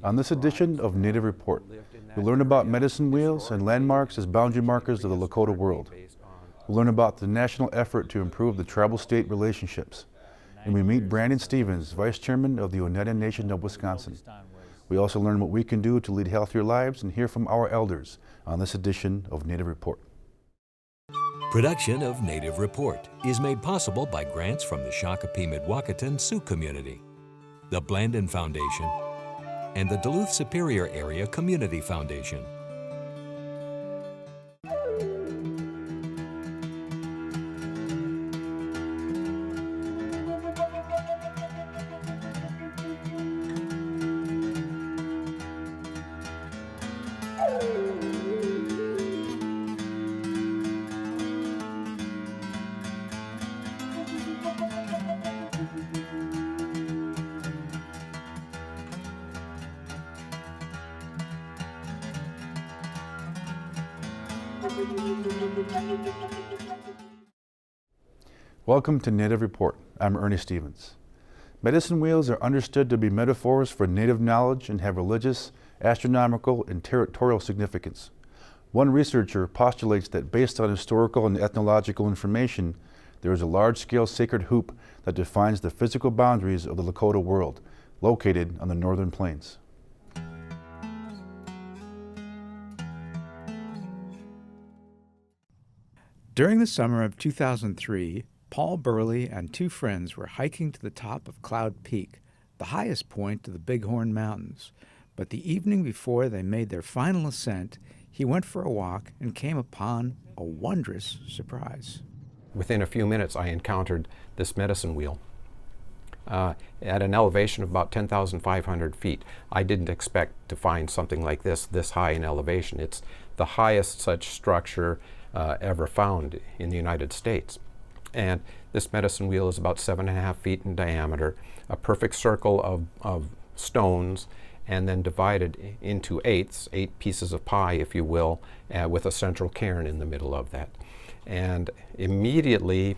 On this edition of Native Report, we'll learn about medicine wheels and landmarks as boundary markers of the Lakota world. We'll learn about the national effort to improve the tribal-state relationships. And we meet Brandon Stevens, Vice Chairman of the Oneida Nation of Wisconsin. We also learn what we can do to lead healthier lives and hear from our elders on this edition of Native Report. Production of Native Report is made possible by grants from the Shakopee-Mdewakanton Sioux community, the Blandin Foundation, and the Duluth Superior Area Community Foundation. Welcome to Native Report. I'm Ernie Stevens. Medicine wheels are understood to be metaphors for Native knowledge and have religious, astronomical, and territorial significance. One researcher postulates that based on historical and ethnological information, there is a large-scale sacred hoop that defines the physical boundaries of the Lakota world, located on the northern plains. During the summer of 2003, Paul Burley and two friends were hiking to the top of Cloud Peak, the highest point of the Bighorn Mountains. But the evening before they made their final ascent, he went for a walk and came upon a wondrous surprise. Within a few minutes, I encountered this medicine wheel at an elevation of about 10,500 feet. I didn't expect to find something like this high in elevation. It's the highest such structure ever found in the United States. And this medicine wheel is about 7.5 feet in diameter, a perfect circle of stones, and then divided into eighths, 8 pieces of pie, if you will, with a central cairn in the middle of that. And immediately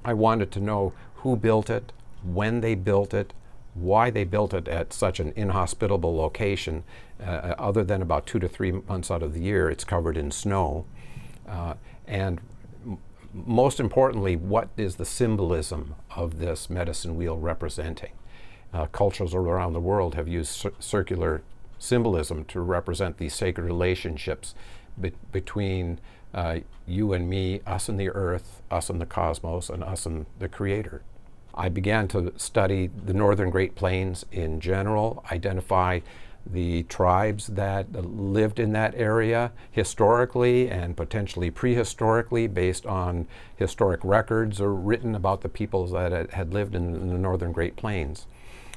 I wanted to know who built it, when they built it, why they built it at such an inhospitable location. Other than about 2 to 3 months out of the year, it's covered in snow. And most importantly, what is the symbolism of this medicine wheel representing? Cultures all around the world have used circular symbolism to represent these sacred relationships between you and me, us and the earth, us and the cosmos, and us and the Creator. I began to study the Northern Great Plains in general, identify the tribes that lived in that area historically and potentially prehistorically based on historic records or written about the peoples that had lived in the Northern Great Plains.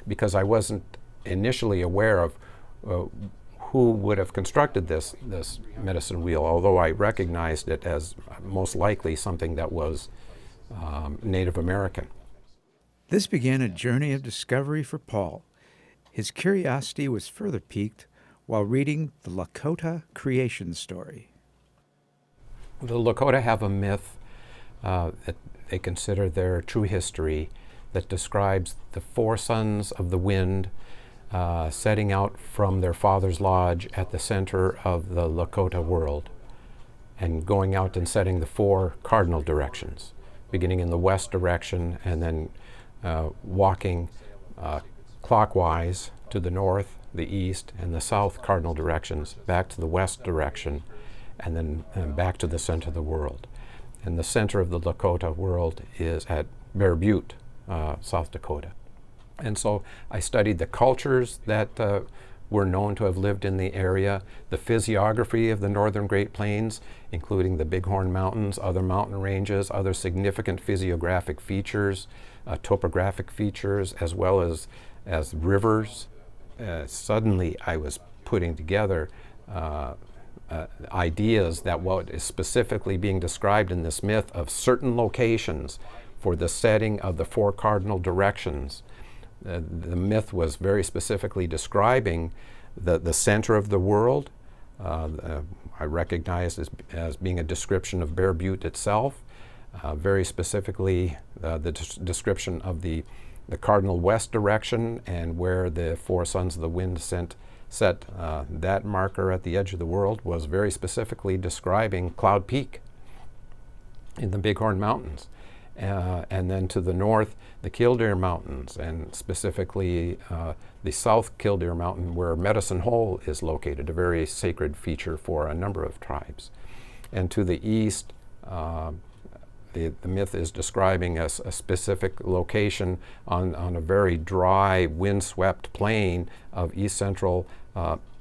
Because I wasn't initially aware of who would have constructed this medicine wheel, although I recognized it as most likely something that was Native American. This began a journey of discovery for Paul. His curiosity was further piqued while reading the Lakota creation story. The Lakota have a myth that they consider their true history that describes the 4 sons of the wind setting out from their father's lodge at the center of the Lakota world and going out and setting the 4 cardinal directions, beginning in the west direction and then walking clockwise to the north, the east, and the south cardinal directions, back to the west direction, and then back to the center of the world. And the center of the Lakota world is at Bear Butte, South Dakota. And so I studied the cultures that were known to have lived in the area, the physiography of the Northern Great Plains, including the Bighorn Mountains, other mountain ranges, other significant physiographic features, topographic features, as well as rivers. Suddenly I was putting together ideas that what is specifically being described in this myth of certain locations for the setting of the 4 cardinal directions. The myth was very specifically describing the center of the world. I recognized as being a description of Bear Butte itself, very specifically the description of the the cardinal west direction, and where the four sons of the wind set. That marker at the edge of the world was very specifically describing Cloud Peak in the Bighorn Mountains. And then to the north, the Killdeer Mountains, and specifically the South Killdeer Mountain, where Medicine Hole is located, a very sacred feature for a number of tribes. And to the east, the myth is describing a specific location on a very dry, windswept plain of east central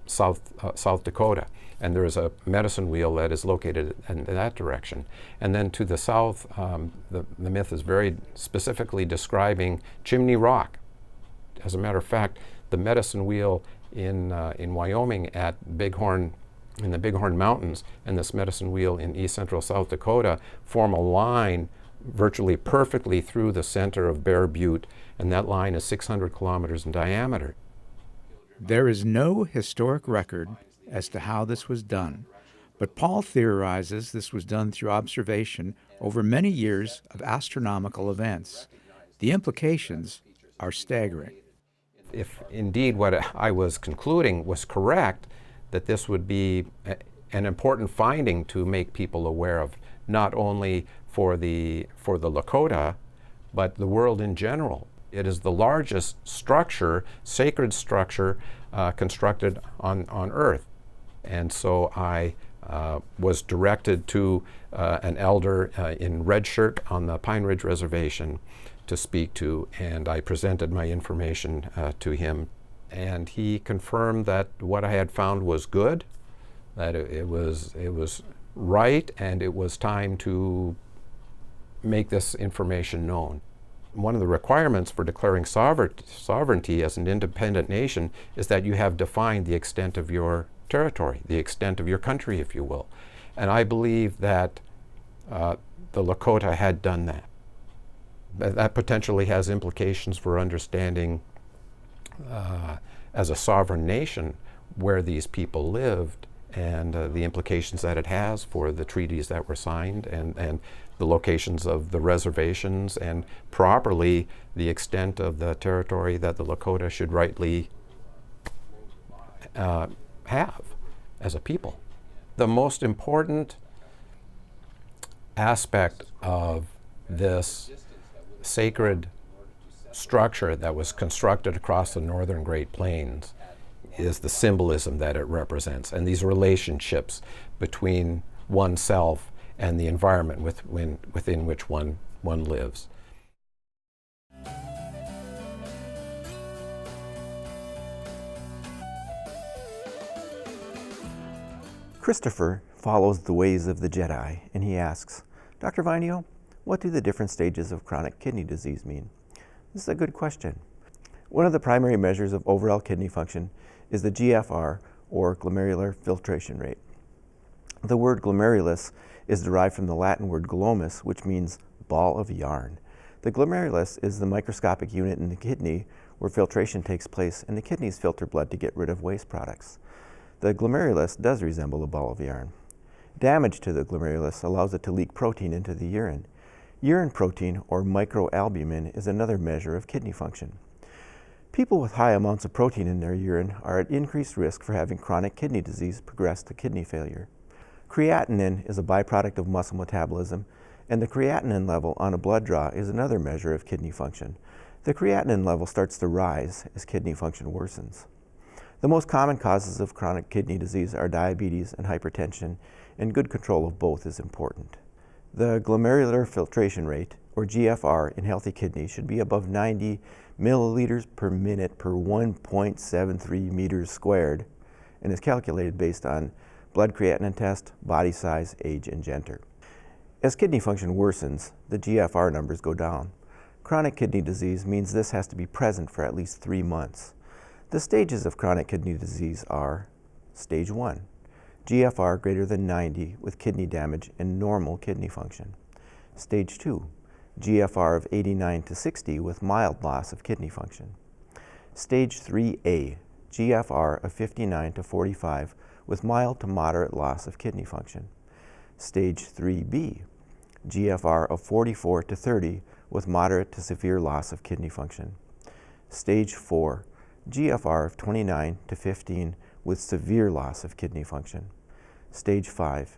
South Dakota. And there is a medicine wheel that is located in that direction. And then to the south, the myth is very specifically describing Chimney Rock. As a matter of fact, the medicine wheel in Wyoming at Bighorn, in the Bighorn Mountains, and this medicine wheel in east central South Dakota form a line virtually perfectly through the center of Bear Butte, and that line is 600 kilometers in diameter. There is no historic record as to how this was done, but Paul theorizes this was done through observation over many years of astronomical events. The implications are staggering. If indeed what I was concluding was correct, that this would be an important finding to make people aware of, not only for the Lakota, but the world in general. It is the largest structure, sacred structure, constructed on Earth. And so I was directed to an elder in red shirt on the Pine Ridge Reservation to speak to, and I presented my information to him. And he confirmed that what I had found was good, that it was right, and it was time to make this information known. One of the requirements for declaring sovereignty as an independent nation is that you have defined the extent of your territory, the extent of your country, if you will. And I believe that the Lakota had done that. That potentially has implications for understanding as a sovereign nation where these people lived, and the implications that it has for the treaties that were signed, and the locations of the reservations, and properly the extent of the territory that the Lakota should rightly have as a people. The most important aspect of this sacred structure that was constructed across the northern Great Plains is the symbolism that it represents, and these relationships between oneself and the environment within which one lives. Christopher follows the ways of the Jedi, and he asks, Dr. Vinio, what do the different stages of chronic kidney disease mean? This is a good question. One of the primary measures of overall kidney function is the GFR, or glomerular filtration rate. The word glomerulus is derived from the Latin word glomus, which means ball of yarn. The glomerulus is the microscopic unit in the kidney where filtration takes place, and the kidneys filter blood to get rid of waste products. The glomerulus does resemble a ball of yarn. Damage to the glomerulus allows it to leak protein into the urine. Urine protein, or microalbumin, is another measure of kidney function. People with high amounts of protein in their urine are at increased risk for having chronic kidney disease progress to kidney failure. Creatinine is a byproduct of muscle metabolism, and the creatinine level on a blood draw is another measure of kidney function. The creatinine level starts to rise as kidney function worsens. The most common causes of chronic kidney disease are diabetes and hypertension, and good control of both is important. The glomerular filtration rate, or GFR, in healthy kidneys should be above 90 milliliters per minute per 1.73 meters squared, and is calculated based on blood creatinine test, body size, age, and gender. As kidney function worsens, the GFR numbers go down. Chronic kidney disease means this has to be present for at least 3 months. The stages of chronic kidney disease are: Stage 1, GFR greater than 90 with kidney damage and normal kidney function. Stage 2, GFR of 89 to 60 with mild loss of kidney function. Stage 3A, GFR of 59 to 45 with mild to moderate loss of kidney function. Stage 3B, GFR of 44 to 30 with moderate to severe loss of kidney function. Stage 4, GFR of 29 to 15 with severe loss of kidney function. Stage 5,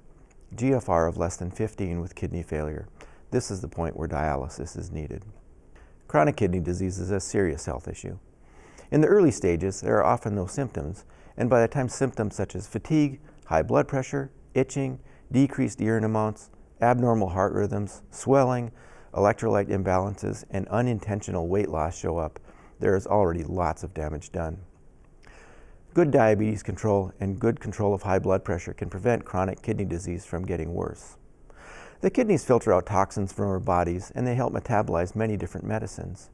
GFR of less than 15 with kidney failure. This is the point where dialysis is needed. Chronic kidney disease is a serious health issue. In the early stages, there are often no symptoms, and by the time symptoms such as fatigue, high blood pressure, itching, decreased urine amounts, abnormal heart rhythms, swelling, electrolyte imbalances, and unintentional weight loss show up, there is already lots of damage done. Good diabetes control and good control of high blood pressure can prevent chronic kidney disease from getting worse. The kidneys filter out toxins from our bodies, and they help metabolize many different medicines.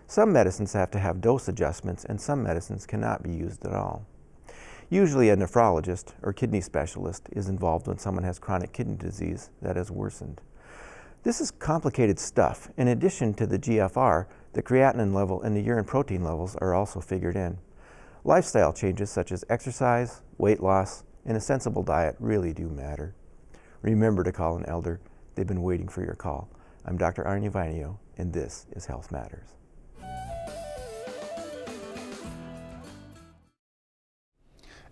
Some medicines have to have dose adjustments, and some medicines cannot be used at all. Usually a nephrologist or kidney specialist is involved when someone has chronic kidney disease that has worsened. This is complicated stuff. In addition to the GFR, the creatinine level and the urine protein levels are also figured in. Lifestyle changes such as exercise, weight loss, and a sensible diet really do matter. Remember to call an elder. They've been waiting for your call. I'm Dr. Arnie Vainio, and this is Health Matters.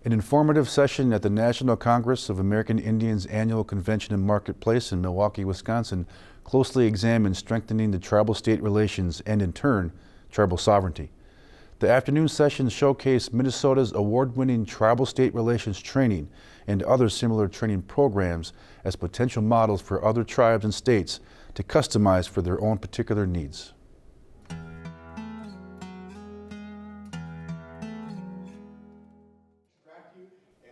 An informative session at the National Congress of American Indians Annual Convention and Marketplace in Milwaukee, Wisconsin closely examined strengthening the tribal-state relations and, in turn, tribal sovereignty. The afternoon session showcased Minnesota's award-winning tribal-state relations training and other similar training programs as potential models for other tribes and states to customize for their own particular needs.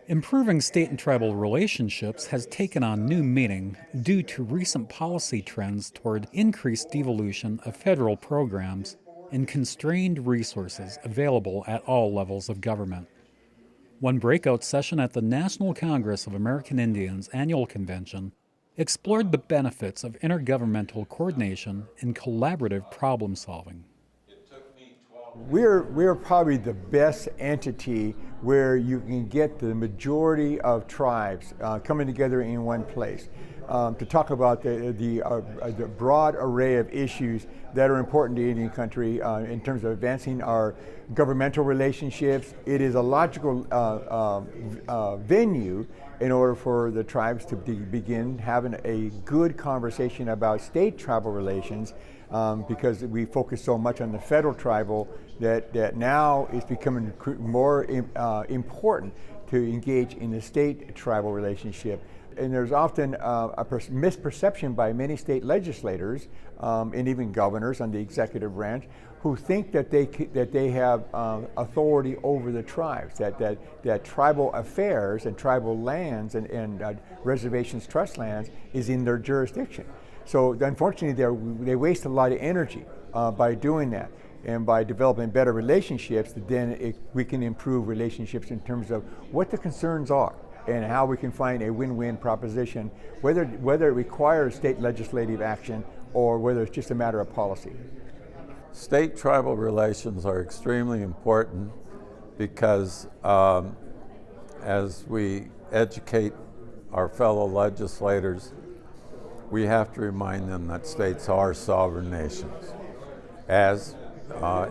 Improving state and tribal relationships has taken on new meaning due to recent policy trends toward increased devolution of federal programs and constrained resources available at all levels of government. One breakout session at the National Congress of American Indians Annual Convention explored the benefits of intergovernmental coordination and collaborative problem solving. We're probably the best entity where you can get the majority of tribes coming together in one place to talk about the broad array of issues that are important to Indian country in terms of advancing our governmental relationships. It is a logical venue in order for the tribes to begin having a good conversation about state tribal relations, because we focus so much on the federal tribal that now is becoming more important to engage in the state tribal relationship. And there's often a misperception by many state legislators and even governors on the executive branch who think that they have authority over the tribes, that tribal affairs and tribal lands and reservations trust lands is in their jurisdiction. So unfortunately they waste a lot of energy by doing that. And by developing better relationships, then we can improve relationships in terms of what the concerns are and how we can find a win-win proposition, whether it requires state legislative action or whether it's just a matter of policy. State tribal relations are extremely important because as we educate our fellow legislators, we have to remind them that states are sovereign nations, as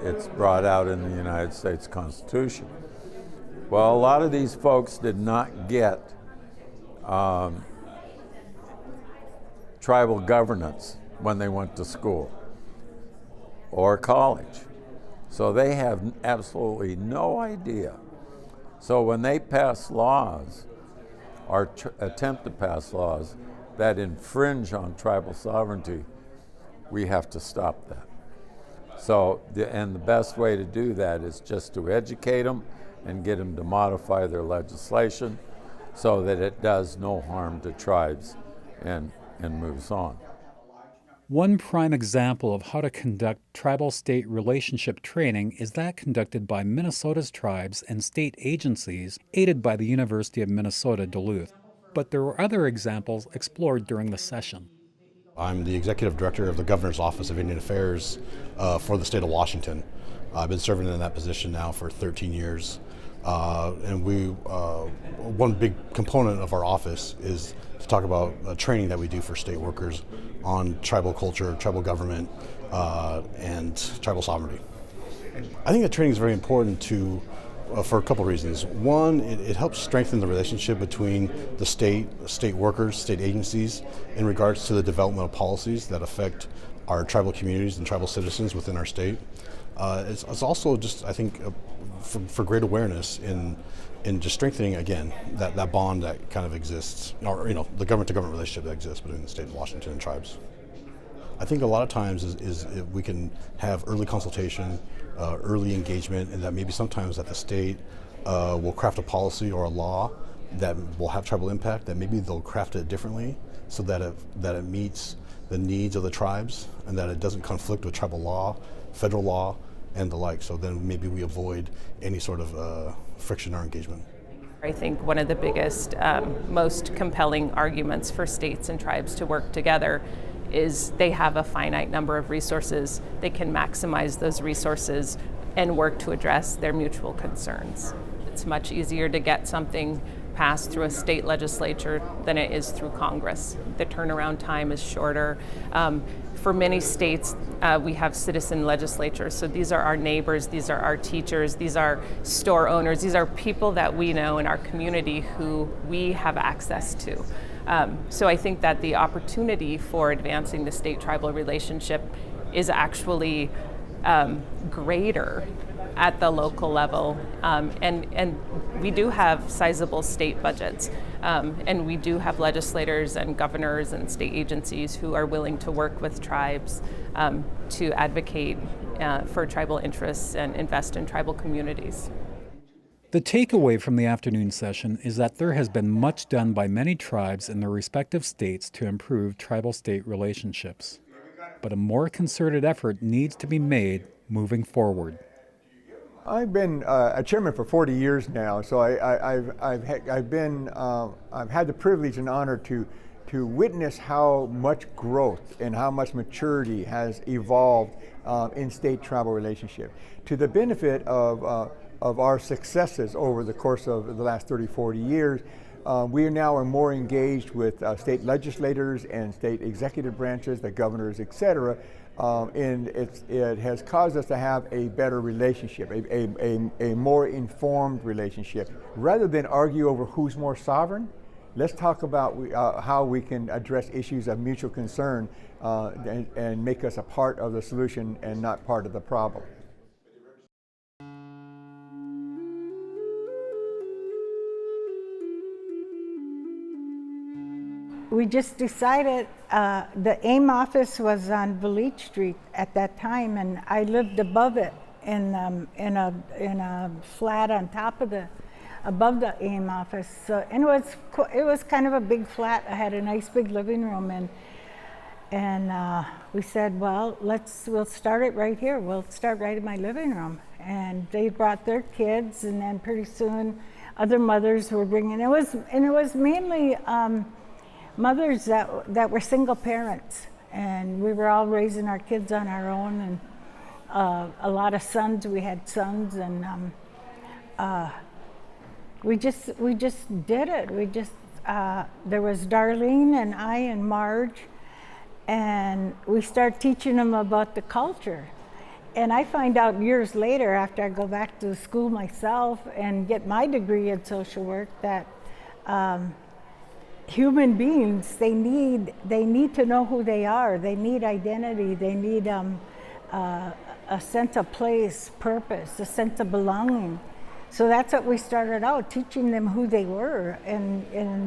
it's brought out in the United States Constitution. Well, a lot of these folks did not get tribal governance when they went to school or college. So they have absolutely no idea. So when they pass laws or attempt to pass laws that infringe on tribal sovereignty, we have to stop that. So, and the best way to do that is just to educate them and get them to modify their legislation so that it does no harm to tribes and moves on. One prime example of how to conduct tribal-state relationship training is that conducted by Minnesota's tribes and state agencies aided by the University of Minnesota Duluth. But there were other examples explored during the session. I'm the Executive Director of the Governor's Office of Indian Affairs for the state of Washington. I've been serving in that position now for 13 years. And one big component of our office is to talk about training that we do for state workers on tribal culture, tribal government, and tribal sovereignty. I think that training is very important for a couple reasons. One, it helps strengthen the relationship between the state workers, state agencies in regards to the development of policies that affect our tribal communities and tribal citizens within our state. It's also just, I think, for great awareness in just strengthening, again, that bond that kind of exists, or the government-to-government relationship that exists between the state of Washington and tribes. I think a lot of times is if we can have early consultation, early engagement, and that maybe sometimes that the state will craft a policy or a law that will have tribal impact, that maybe they'll craft it differently so that it meets the needs of the tribes and that it doesn't conflict with tribal law, federal law, and the like. So then maybe we avoid any sort of friction or engagement. I think one of the biggest, most compelling arguments for states and tribes to work together is they have a finite number of resources. They can maximize those resources and work to address their mutual concerns. It's much easier to get something passed through a state legislature than it is through Congress. The turnaround time is shorter. For many states, we have citizen legislatures. So these are our neighbors, these are our teachers, these are store owners, these are people that we know in our community who we have access to. So I think that the opportunity for advancing the state-tribal relationship is actually greater at the local level. And we do have sizable state budgets. And we do have legislators and governors and state agencies who are willing to work with tribes to advocate for tribal interests and invest in tribal communities. The takeaway from the afternoon session is that there has been much done by many tribes in their respective states to improve tribal-state relationships. But a more concerted effort needs to be made moving forward. I've been a chairman for 40 years now, so I've had the privilege and honor to witness how much growth and how much maturity has evolved in state-tribal relationship, to the benefit of our successes over the course of the last 30, 40 years. We now are more engaged with state legislators and state executive branches, the governors, et cetera, and it has caused us to have a better relationship, a more informed relationship. Rather than argue over who's more sovereign, let's talk about how we can address issues of mutual concern and make us a part of the solution and not part of the problem. We just decided, the AIM office was on Valich Street at that time, and I lived above it in a flat on top of above the AIM office. So, and it was kind of a big flat. I had a nice big living room, and we said, well, we'll start it right here. We'll start right in my living room. And they brought their kids, and then pretty soon other mothers were bringing. It was mainly mothers that were single parents, and we were all raising our kids on our own, and a lot of sons. We had sons, and we just did it. There was Darlene and I and Marge, and we started teaching them about the culture. And I find out years later, after I go back to school myself and get my degree in social work, that human beings, they need to know who they are. They need identity. They need a sense of place, purpose, a sense of belonging. So that's what we started out, teaching them who they were, and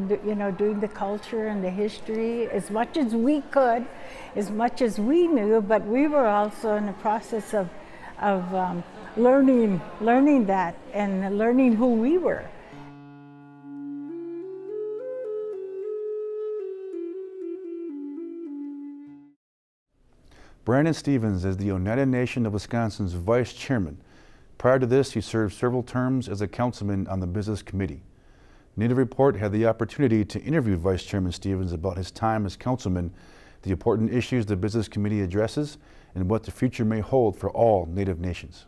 doing the culture and the history as much as we could, as much as we knew. But we were also in the process of learning that and learning who we were. Brandon Stevens is the Oneida Nation of Wisconsin's vice chairman. Prior to this, he served several terms as a councilman on the business committee. Native Report had the opportunity to interview Vice Chairman Stevens about his time as councilman, the important issues the business committee addresses, and what the future may hold for all Native nations.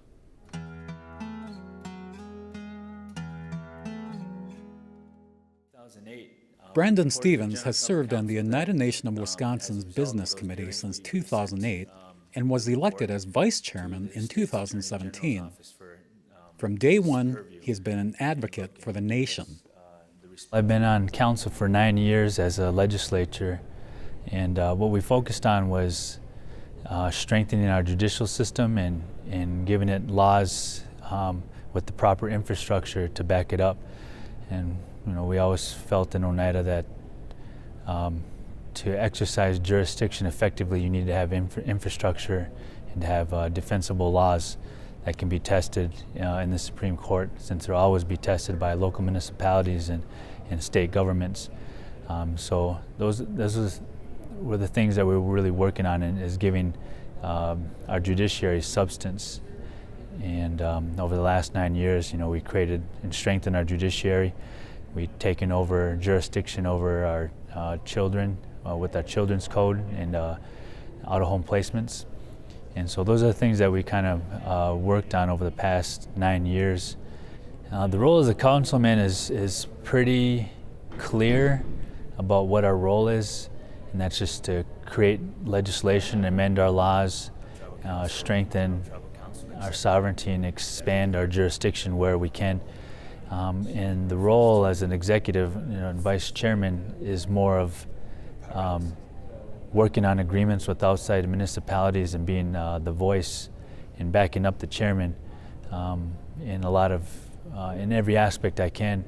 Brandon Stevens has served on the Oneida Nation of Wisconsin's business committee since 2008 and was elected as vice chairman in 2017. From day one, he has been an advocate for the nation. I've been on council for 9 years as a legislator, and what we focused on was strengthening our judicial system and giving it laws with the proper infrastructure to back it up. And we always felt in Oneida that to exercise jurisdiction effectively, you need to have infrastructure and to have defensible laws that can be tested in the Supreme Court, since they'll always be tested by local municipalities and state governments. So those were the things that we were really working on, is giving our judiciary substance. And over the last 9 years, we created and strengthened our judiciary. We've taken over jurisdiction over our children with our children's code and out-of-home placements. And so those are the things that we kind of worked on over the past 9 years. The role as a councilman is pretty clear about what our role is, and that's just to create legislation, amend our laws, strengthen our sovereignty, and expand our jurisdiction where we can. And the role as an executive and vice chairman is more of working on agreements with outside municipalities and being the voice and backing up the chairman in every aspect I can.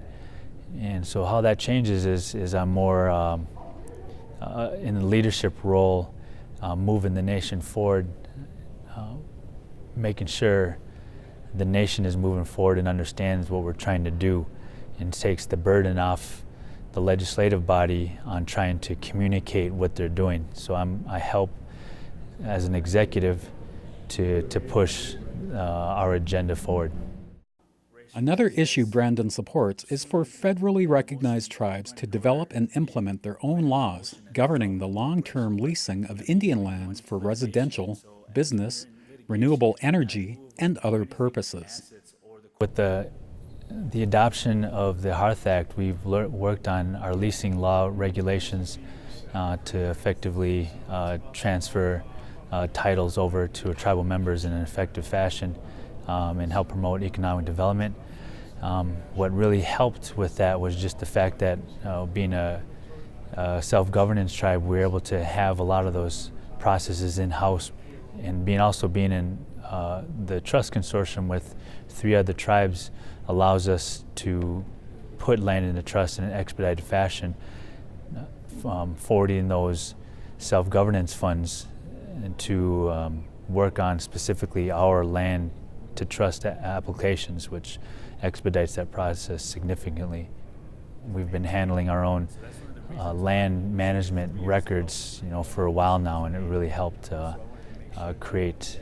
And so how that changes is I'm more in the leadership role, moving the nation forward, making sure the nation is moving forward and understands what we're trying to do, and takes the burden off the legislative body on trying to communicate what they're doing. So I help as an executive to push our agenda forward. Another issue Brandon supports is for federally recognized tribes to develop and implement their own laws governing the long-term leasing of Indian lands for residential, business, renewable energy, and other purposes. With the adoption of the Hearth Act, we've worked on our leasing law regulations to effectively transfer titles over to tribal members in an effective fashion and help promote economic development. What really helped with that was just the fact that being a self-governance tribe, we were able to have a lot of those processes in-house, and being in the trust consortium with 3 other tribes allows us to put land in the trust in an expedited fashion, forwarding those self-governance funds to work on specifically our land to trust applications, which expedites that process significantly. We've been handling our own land management records, for a while now, and it really helped create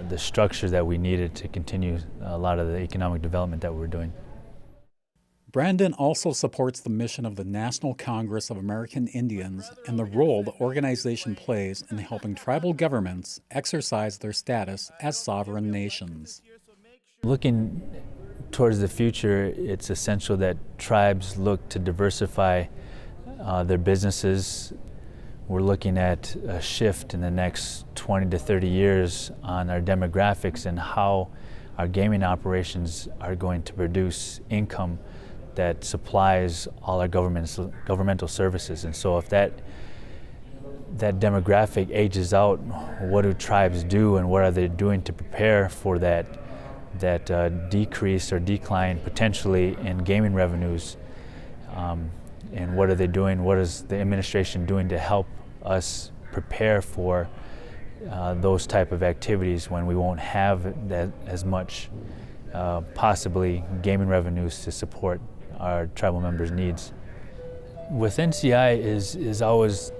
the structure that we needed to continue a lot of the economic development that we're doing. Brandon also supports the mission of the National Congress of American Indians and the role the organization plays in helping tribal governments exercise their status as sovereign nations. Looking towards the future, it's essential that tribes look to diversify their businesses. We're looking at a shift in the next 20 to 30 years on our demographics and how our gaming operations are going to produce income that supplies all our governmental services. And so if that demographic ages out, what do tribes do, and what are they doing to prepare for that decrease or decline potentially in gaming revenues? And what are they doing? What is the administration doing to help us prepare for those type of activities when we won't have that as much possibly gaming revenues to support our tribal members' needs? With NCI is always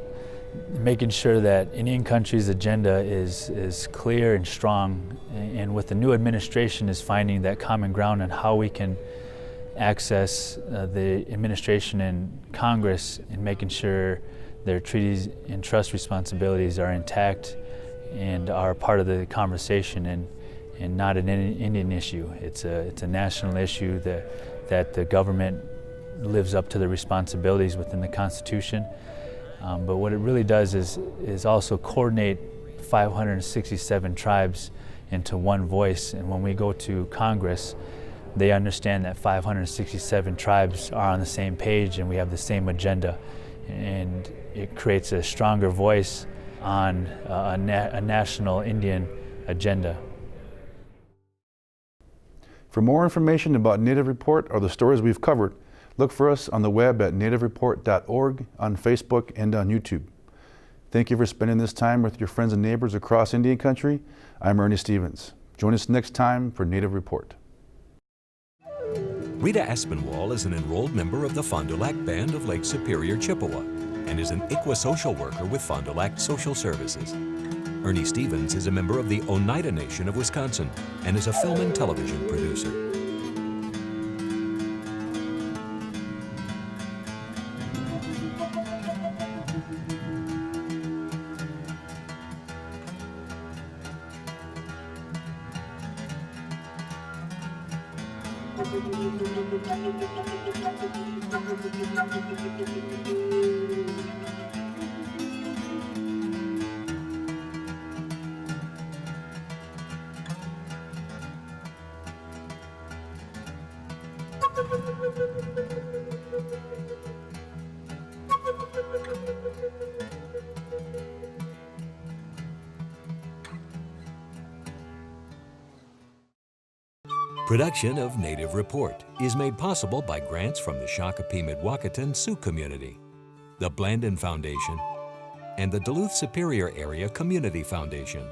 making sure that Indian country's agenda is clear and strong, and with the new administration is finding that common ground on how we can access the administration and Congress and making sure their treaties and trust responsibilities are intact and are part of the conversation and not an Indian issue. It's a national issue that the government lives up to the responsibilities within the Constitution, But what it really does is also coordinate 567 tribes into one voice. And when we go to Congress, they understand that 567 tribes are on the same page and we have the same agenda. And it creates a stronger voice on a national Indian agenda. For more information about Native Report or the stories we've covered, look for us on the web at nativereport.org, on Facebook, and on YouTube. Thank you for spending this time with your friends and neighbors across Indian Country. I'm Ernie Stevens. Join us next time for Native Report. Rita Aspinwall is an enrolled member of the Fond du Lac Band of Lake Superior, Chippewa, and is an ICWA social worker with Fond du Lac Social Services. Ernie Stevens is a member of the Oneida Nation of Wisconsin and is a film and television producer. Production of Native Report is made possible by grants from the Shakopee-Mdewakanton Sioux community, the Blandin Foundation, and the Duluth Superior Area Community Foundation.